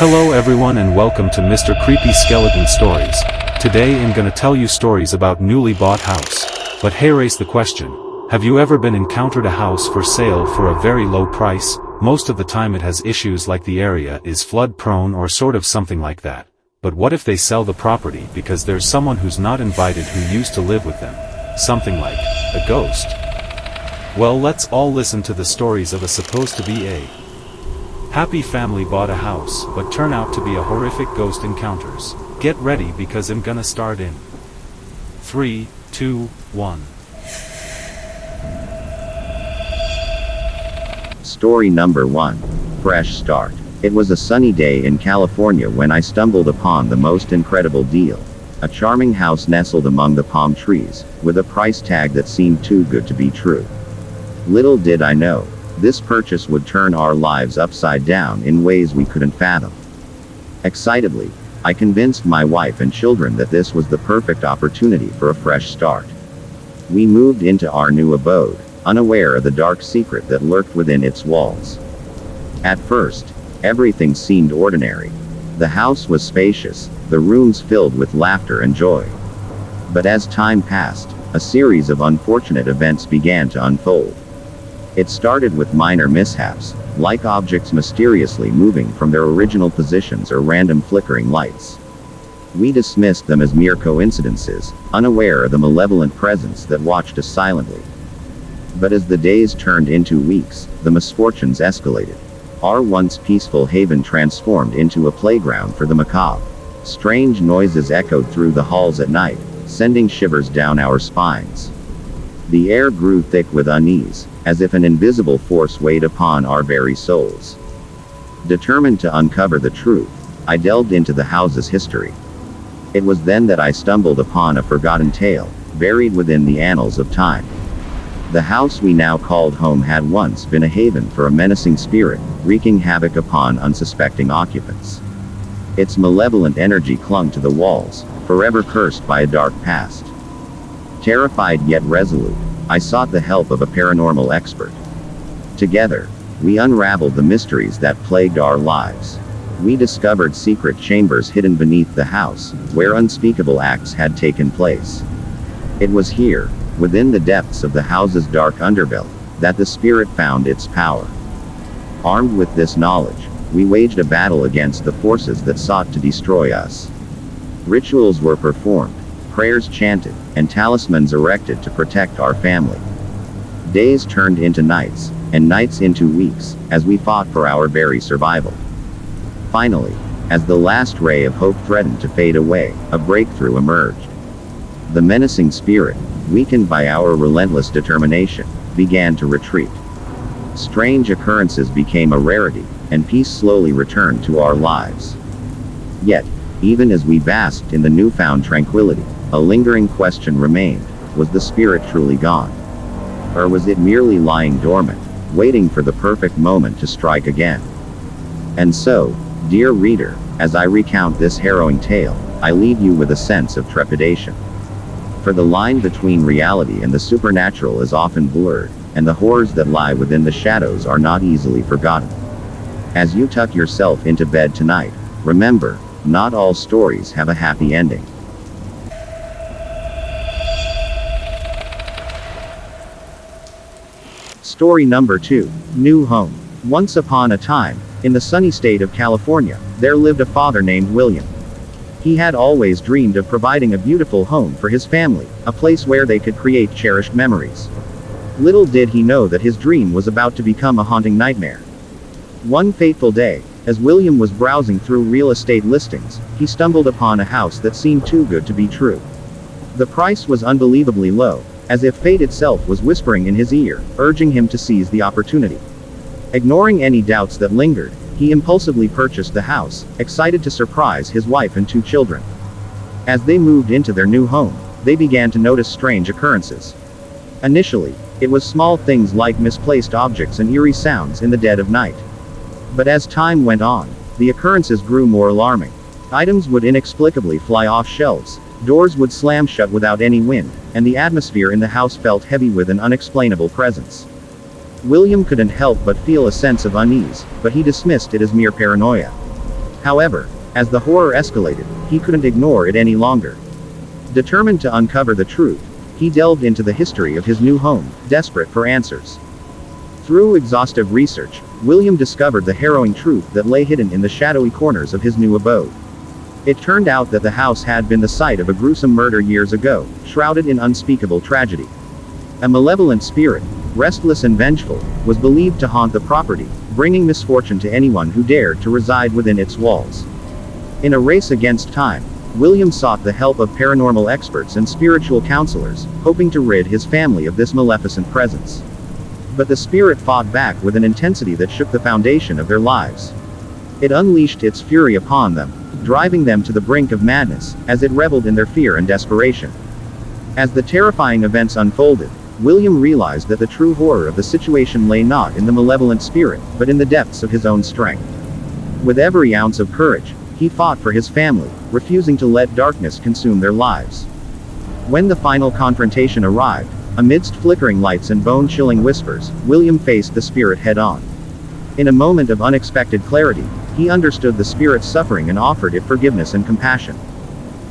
Hello everyone and welcome to Mr. Creepy Skeleton Stories. Today I'm gonna tell you stories about newly bought house. But hey, raise the question. Have you ever been encountered a house for sale for a very low price? Most of the time it has issues like the area is flood prone or sort of something like that. But what if they sell the property because there's someone who's not invited who used to live with them? Something like a ghost. Well, let's all listen to the stories of a supposed to be a happy family bought a house, but turn out to be a horrific ghost encounters. Get ready because I'm gonna start in 3, 2, 1. Story number 1. Fresh start. It was a sunny day in California when I stumbled upon the most incredible deal. A charming house nestled among the palm trees, with a price tag that seemed too good to be true. Little did I know, this purchase would turn our lives upside down in ways we couldn't fathom. Excitedly, I convinced my wife and children that this was the perfect opportunity for a fresh start. We moved into our new abode, unaware of the dark secret that lurked within its walls. At first, everything seemed ordinary. The house was spacious, the rooms filled with laughter and joy. But as time passed, a series of unfortunate events began to unfold. It started with minor mishaps, like objects mysteriously moving from their original positions or random flickering lights. We dismissed them as mere coincidences, unaware of the malevolent presence that watched us silently. But as the days turned into weeks, the misfortunes escalated. Our once peaceful haven transformed into a playground for the macabre. Strange noises echoed through the halls at night, sending shivers down our spines. The air grew thick with unease, as if an invisible force weighed upon our very souls. Determined to uncover the truth, I delved into the house's history. It was then that I stumbled upon a forgotten tale, buried within the annals of time. The house we now called home had once been a haven for a menacing spirit, wreaking havoc upon unsuspecting occupants. Its malevolent energy clung to the walls, forever cursed by a dark past. Terrified yet resolute, I sought the help of a paranormal expert. Together, we unraveled the mysteries that plagued our lives. We discovered secret chambers hidden beneath the house, where unspeakable acts had taken place. It was here, within the depths of the house's dark underbelly, that the spirit found its power. Armed with this knowledge, we waged a battle against the forces that sought to destroy us. Rituals were performed, prayers chanted, and talismans erected to protect our family. Days turned into nights, and nights into weeks, as we fought for our very survival. Finally, as the last ray of hope threatened to fade away, a breakthrough emerged. The menacing spirit, weakened by our relentless determination, began to retreat. Strange occurrences became a rarity, and peace slowly returned to our lives. Yet, even as we basked in the newfound tranquility, a lingering question remained: was the spirit truly gone? Or was it merely lying dormant, waiting for the perfect moment to strike again? And so, dear reader, as I recount this harrowing tale, I leave you with a sense of trepidation. For the line between reality and the supernatural is often blurred, and the horrors that lie within the shadows are not easily forgotten. As you tuck yourself into bed tonight, remember, not all stories have a happy ending. Story number 2. New home. Once upon a time, in the sunny state of California, there lived a father named William. He had always dreamed of providing a beautiful home for his family, a place where they could create cherished memories. Little did he know that his dream was about to become a haunting nightmare. One fateful day, as William was browsing through real estate listings, he stumbled upon a house that seemed too good to be true. The price was unbelievably low, as if fate itself was whispering in his ear, urging him to seize the opportunity. Ignoring any doubts that lingered, he impulsively purchased the house, excited to surprise his wife and 2 children. As they moved into their new home, they began to notice strange occurrences. Initially, it was small things like misplaced objects and eerie sounds in the dead of night. But as time went on, the occurrences grew more alarming. Items would inexplicably fly off shelves, doors would slam shut without any wind, and the atmosphere in the house felt heavy with an unexplainable presence. William couldn't help but feel a sense of unease, but he dismissed it as mere paranoia. However, as the horror escalated, he couldn't ignore it any longer. Determined to uncover the truth, he delved into the history of his new home, desperate for answers. Through exhaustive research, William discovered the harrowing truth that lay hidden in the shadowy corners of his new abode. It turned out that the house had been the site of a gruesome murder years ago, shrouded in unspeakable tragedy. A malevolent spirit, restless and vengeful, was believed to haunt the property, bringing misfortune to anyone who dared to reside within its walls. In a race against time, William sought the help of paranormal experts and spiritual counselors, hoping to rid his family of this maleficent presence. But the spirit fought back with an intensity that shook the foundation of their lives. It unleashed its fury upon them, driving them to the brink of madness, as it reveled in their fear and desperation. As the terrifying events unfolded, William realized that the true horror of the situation lay not in the malevolent spirit, but in the depths of his own strength. With every ounce of courage, he fought for his family, refusing to let darkness consume their lives. When the final confrontation arrived, amidst flickering lights and bone-chilling whispers, William faced the spirit head-on. In a moment of unexpected clarity, he understood the spirit's suffering and offered it forgiveness and compassion.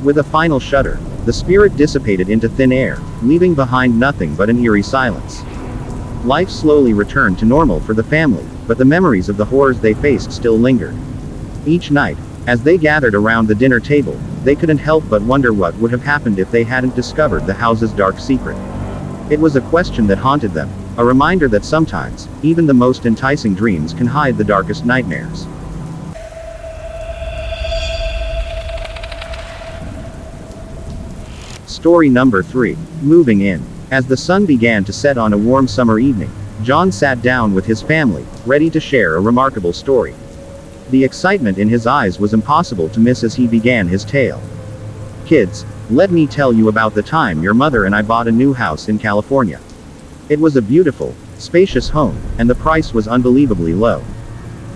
With a final shudder, the spirit dissipated into thin air, leaving behind nothing but an eerie silence. Life slowly returned to normal for the family, but the memories of the horrors they faced still lingered. Each night, as they gathered around the dinner table, they couldn't help but wonder what would have happened if they hadn't discovered the house's dark secret. It was a question that haunted them, a reminder that sometimes, even the most enticing dreams can hide the darkest nightmares. Story number 3. Moving in. As the sun began to set on a warm summer evening, John sat down with his family, ready to share a remarkable story. The excitement in his eyes was impossible to miss as he began his tale. "Kids, let me tell you about the time your mother and I bought a new house in California. It was a beautiful, spacious home, and the price was unbelievably low.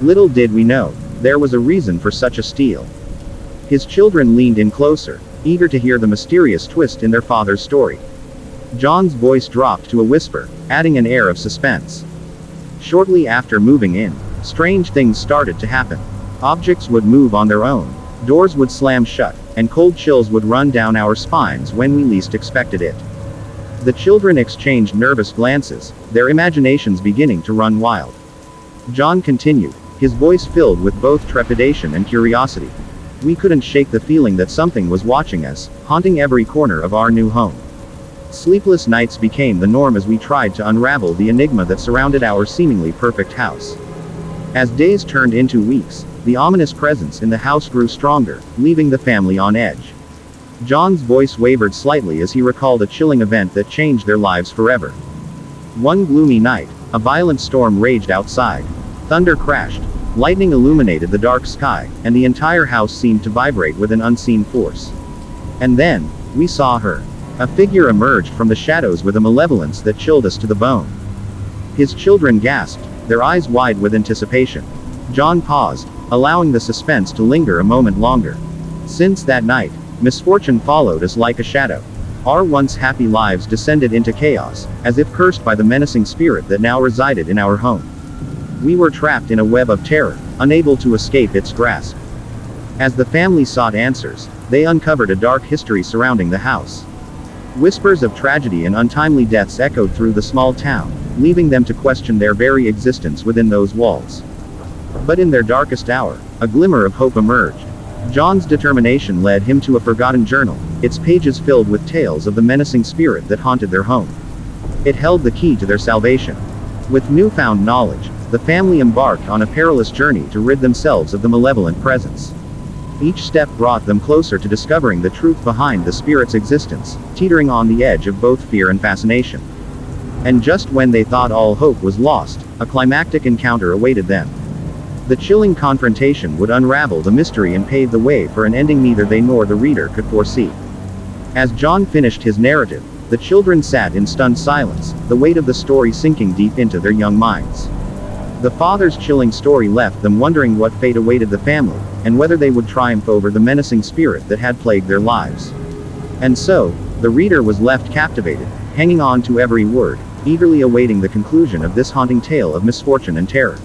Little did we know, there was a reason for such a steal." His children leaned in closer, eager to hear the mysterious twist in their father's story. John's voice dropped to a whisper, adding an air of suspense. Shortly after moving in, strange things started to happen. Objects would move on their own, doors would slam shut, and cold chills would run down our spines when we least expected it. The children exchanged nervous glances, their imaginations beginning to run wild. John continued, his voice filled with both trepidation and curiosity. "We couldn't shake the feeling that something was watching us, haunting every corner of our new home. Sleepless nights became the norm as we tried to unravel the enigma that surrounded our seemingly perfect house. As days turned into weeks, the ominous presence in the house grew stronger, leaving the family on edge." John's voice wavered slightly as he recalled a chilling event that changed their lives forever. One gloomy night, a violent storm raged outside. Thunder crashed, lightning illuminated the dark sky, and the entire house seemed to vibrate with an unseen force. And then, we saw her. A figure emerged from the shadows with a malevolence that chilled us to the bone. His children gasped, their eyes wide with anticipation. John paused, allowing the suspense to linger a moment longer. Since that night, misfortune followed us like a shadow. Our once happy lives descended into chaos, as if cursed by the menacing spirit that now resided in our home. We were trapped in a web of terror, unable to escape its grasp. As the family sought answers, they uncovered a dark history surrounding the house. Whispers of tragedy and untimely deaths echoed through the small town, leaving them to question their very existence within those walls. But in their darkest hour, a glimmer of hope emerged. John's determination led him to a forgotten journal, its pages filled with tales of the menacing spirit that haunted their home. It held the key to their salvation. With newfound knowledge, the family embarked on a perilous journey to rid themselves of the malevolent presence. Each step brought them closer to discovering the truth behind the spirit's existence, teetering on the edge of both fear and fascination. And just when they thought all hope was lost, a climactic encounter awaited them. The chilling confrontation would unravel the mystery and pave the way for an ending neither they nor the reader could foresee. As John finished his narrative, the children sat in stunned silence, the weight of the story sinking deep into their young minds. The father's chilling story left them wondering what fate awaited the family, and whether they would triumph over the menacing spirit that had plagued their lives. And so, the reader was left captivated, hanging on to every word, eagerly awaiting the conclusion of this haunting tale of misfortune and terror.